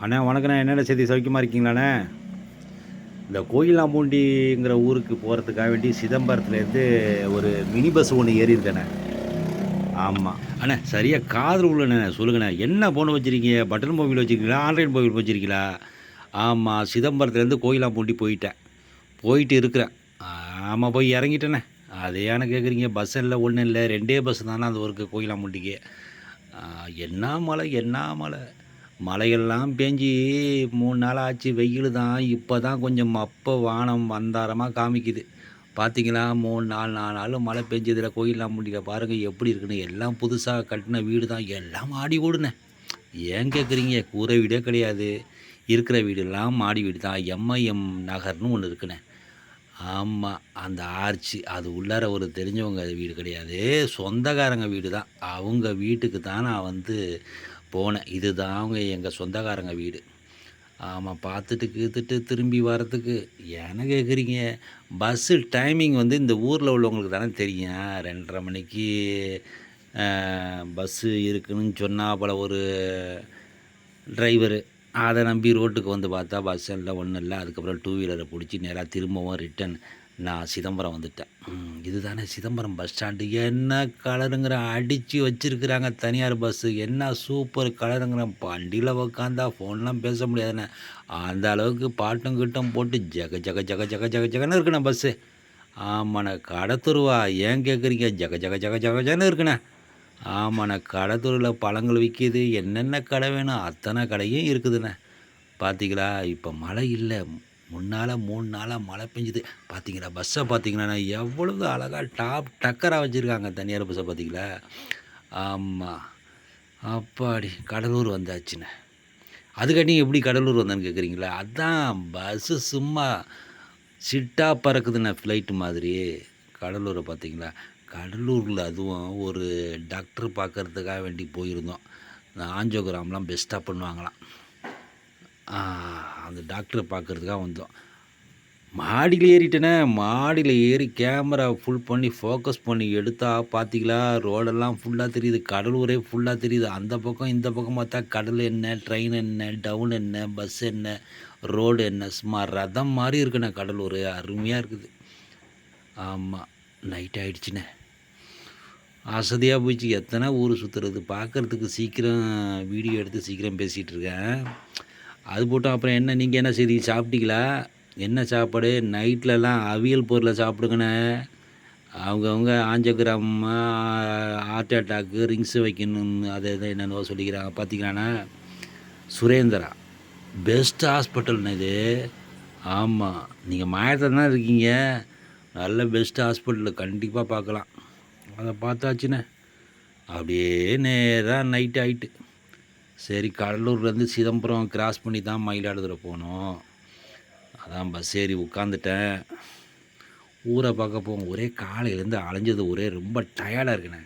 அண்ணா வணக்கண்ணே. என்னென்ன செய்தி சௌக்கியமாக இருக்கீங்களாண்ணே? இந்த கோயிலாம்பூண்டிங்கிற ஊருக்கு போகிறதுக்காக வேண்டி சிதம்பரத்துலேருந்து ஒரு மினி பஸ் ஒன்று ஏறியிருக்கேண்ணே. ஆமாம் அண்ணே, சரியாக காதில் உள்ளண்ணே. சொல்லுங்கண்ணே, என்ன ஃபோன் வச்சுருக்கீங்க? பட்டன் மொபைல் வச்சுருக்கீங்களா, ஆண்ட்ராய்டு மொபைல் வச்சுருக்கீங்களா? ஆமாம், சிதம்பரத்துலேருந்து கோயிலாம்பூண்டி போயிட்டு இருக்கிறேன். ஆமாம், போய் இறங்கிட்டேண்ணே. அதே ஏன்னு கேட்குறீங்க? பஸ் இல்லை, ஒன்றும் இல்லை, 2 பஸ் தானே அந்த ஊருக்கு கோயிலாம்பூண்டிக்கு. என்ன மழை, என்ன மழை! மழையெல்லாம் பேஞ்சு 3 நாள் ஆச்சு. வெயில் தான் இப்போ தான் கொஞ்சம் வானம் வந்தாரமாக காமிக்குது. பார்த்தீங்களா? 3 நாள் 4 நாள் மழை பெஞ்சதில் கோயிலாம்பூண்டியில பாருங்கள் எப்படி இருக்குன்னு. எல்லாம் புதுசாக கட்டின வீடு தான், எல்லாம் மாடி வீடுண்ணே. ஏன் கேட்குறீங்க? கூரை வீடே கிடையாது. இருக்கிற வீடெல்லாம் மாடி வீடு தான். எம்ஐஎம் நகர்னு ஒன்று இருக்குண்ணே. ஆமாம், அந்த ஆர்ச்சி அது உள்ளார ஒரு தெரிஞ்சவங்க வீடு கிடையாது, சொந்தக்காரங்க வீடு தான். அவங்க வீட்டுக்கு தான் நான் போனேன். இதுதான் அவங்க எங்கள் சொந்தக்காரங்க வீடு. ஆமாம், பார்த்துட்டு கீத்துட்டு திரும்பி வரத்துக்கு ஏன்னு கேட்குறீங்க? பஸ்ஸு டைமிங் இந்த ஊரில் உள்ளவங்களுக்கு தானே தெரியும். 2:30 மணிக்கு பஸ்ஸு இருக்குன்னு சொன்னால் போல் ஒரு டிரைவரு. அதை நம்பி ரோட்டுக்கு பார்த்தா பஸ் இல்லை, ஒன்றும் இல்லை. அதுக்கப்புறம் 2 வீலரை பிடிச்சி நேராக திரும்பவும் ரிட்டன் நான் சிதம்பரம் வந்துட்டேன். இது தானே சிதம்பரம் பஸ் ஸ்டாண்டு. என்ன கலருங்கிற அடித்து வச்சுருக்குறாங்க தனியார் பஸ்ஸு. என்ன சூப்பர் கலருங்கிற. வண்டியில் உக்காந்தா ஃபோன்லாம் பேச முடியாதுண்ணே. அந்த அளவுக்கு பாட்டும் கிட்டும் போட்டு ஜக ஜக ஜக ஜக ஜக ஜகன்னு இருக்குண்ணே பஸ்ஸு. ஆமாண்ணே, கடத்தருவா ஏன் கேட்குறீங்க? ஜக ஜக ஜக ஜக ஜகன்னு இருக்குண்ணே. ஆமாண்ணே, கடத்தூரில் பழங்கள் விற்கிது. என்னென்ன கடை வேணும் அத்தனை கடையும் இருக்குதுண்ணே. பார்த்தீங்களா? இப்போ மழை இல்லை. முன்னால் 3 நாளாக மழை பெஞ்சுது. பார்த்தீங்களா? பஸ்ஸை பார்த்தீங்களாண்ணா, எவ்வளவு அழகாக டக்கராக வச்சுருக்காங்க தனியார் பஸ்ஸை. பார்த்தீங்களா? ஆமாம், அப்பாடி கடலூர் வந்தாச்சுண்ணே. அதுக்காட்டி எப்படி கடலூர் வந்தேன்னு கேட்குறீங்களா? அதான் பஸ்ஸு சும்மா சிட்டாக பறக்குதுண்ணே, ஃப்ளைட்டு மாதிரி. கடலூரை பார்த்தீங்களா? கடலூரில் அதுவும் ஒரு டாக்டர் பார்க்குறதுக்காக வேண்டி போயிருந்தோம். இந்த ஆஞ்சியோகிராம்லாம் பெஸ்ட்டாக பண்ணுவாங்களாம். அந்த டாக்டரை பார்க்குறதுக்காக வந்தோம். மாடியில் ஏறிட்டேனே. மாடியில் ஏறி கேமரா ஃபுல் பண்ணி ஃபோக்கஸ் பண்ணி எடுத்தால் பார்த்தீங்களா, ரோடெல்லாம் ஃபுல்லாக தெரியுது. கடலூரே ஃபுல்லாக தெரியுது. அந்த பக்கம் இந்த பக்கம் பார்த்தா கடல் என்ன, ட்ரெயின் என்ன, டவுன் என்ன, பஸ் என்ன, ரோடு என்ன, சும்மா ரதம் மாதிரி இருக்குண்ணே கடலூர். அருமையாக இருக்குது. ஆமாம், நைட் ஆகிடுச்சுண்ணே. அசதியாக போயிடுச்சு. எத்தனை ஊர் சுற்றுறது. பார்க்குறதுக்கு சீக்கிரம் வீடியோ எடுத்து சீக்கிரம் பேசிகிட்டு இருக்கேன். அது போட்டோம். அப்புறம் என்ன, நீங்கள் என்ன செய்தி? சாப்பிட்டீங்களா? என்ன சாப்பாடு? நைட்லலாம் அவியல் பொருளை சாப்பிடுங்கண்ணே. அவங்கவுங்க ஆஞ்சியோகிராம், ஹார்ட் அட்டாக்கு, ரிங்ஸு வைக்கணும்னு அதை இதை என்னென்னவோ சொல்லிக்கிறாங்க. பார்த்தீங்களாண்ணா, சுரேந்திரா பெஸ்ட் ஹாஸ்பிட்டல்ண்ணே இது. ஆமாம், நீங்கள் மாயத்தில் தான் இருக்கீங்க. நல்ல பெஸ்ட் ஹாஸ்பிட்டல், கண்டிப்பாக பார்க்கலாம். அதை பார்த்தாச்சுண்ணே. அப்படியே நேராக நைட்டு ஆகிட்டு. சரி, கடலூர்லேருந்து சிதம்பரம் கிராஸ் பண்ணி தான் மயிலாடுதுறை போகணும். அதான் பஸ் ஏறி உட்காந்துட்டேன். ஊரை பார்க்க போவோம். ஒரே காலையிலேருந்து அலைஞ்சது, ஒரே ரொம்ப டயர்டாக இருக்குண்ணே.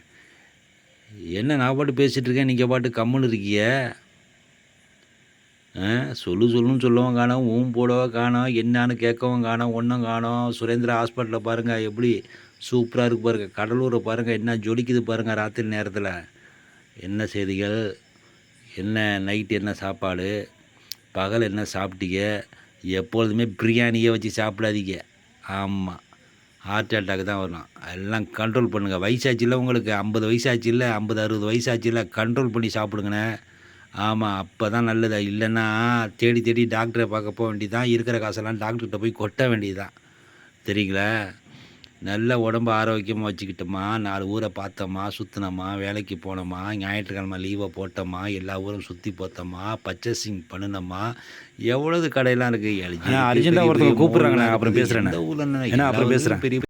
என்ன நான் பாட்டு பேசிகிட்டு இருக்கேன், நீங்கள் பாட்டு கம்முன்னு இருக்கிய. சொல்லுன்னு சொல்லவும் காணோம், போடவோ காணோம், என்னான்னு கேட்கவும் காணோம், ஒன்றும் காணோம். சுரேந்திரா ஹாஸ்பிட்டலில் பாருங்கள் எப்படி சூப்பராக இருக்குது பாருங்கள். கடலூரை பாருங்கள் என்ன ஜொலிக்குது பாருங்கள் ராத்திரி நேரத்தில். என்ன செய்திகள்? என்ன நைட்டு என்ன சாப்பாடு? பகல் என்ன சாப்பிட்டீங்க? எப்பொழுதுமே பிரியாணியே வச்சு சாப்பிடாதீங்க. ஆமாம், ஹார்ட் அட்டாக் தான் வரும். எல்லாம் கண்ட்ரோல் பண்ணுங்கள். வயசாச்சு இல்லை உங்களுக்கு? 50 வயசாச்சு இல்லை, 50 60 வயசாச்சு இல்லை? கண்ட்ரோல் பண்ணி சாப்பிடுங்கண்ணே. ஆமாம், அப்போ தான் நல்லது. இல்லைன்னா தேடி தேடி டாக்டரை பார்க்க போக வேண்டியதுதான். இருக்கிற காசெல்லாம் டாக்டர்கிட்ட போய் கொட்ட வேண்டியதுதான். தெரியுங்களா? நல்ல உடம்பு ஆரோக்கியமாக வச்சுக்கிட்டோமா, 4 ஊரை பார்த்தோமா, சுற்றினோமா, வேலைக்கு போனோமா, ஞாயிற்றுக்கிழமை லீவை போட்டோமா, எல்லா ஊரும் சுற்றி பார்த்தோமா, பர்ச்சேசிங் பண்ணினோமா. எவ்வளவு கடையெல்லாம் இருக்குது. அர்ஜென்ட்டாக ஒருத்தவங்க கூப்பிட்றாங்கண்ணே, அப்புறம் பேசுகிறேன். இந்த ஊரில் அப்புறம் பேசுகிறேன். பெரிய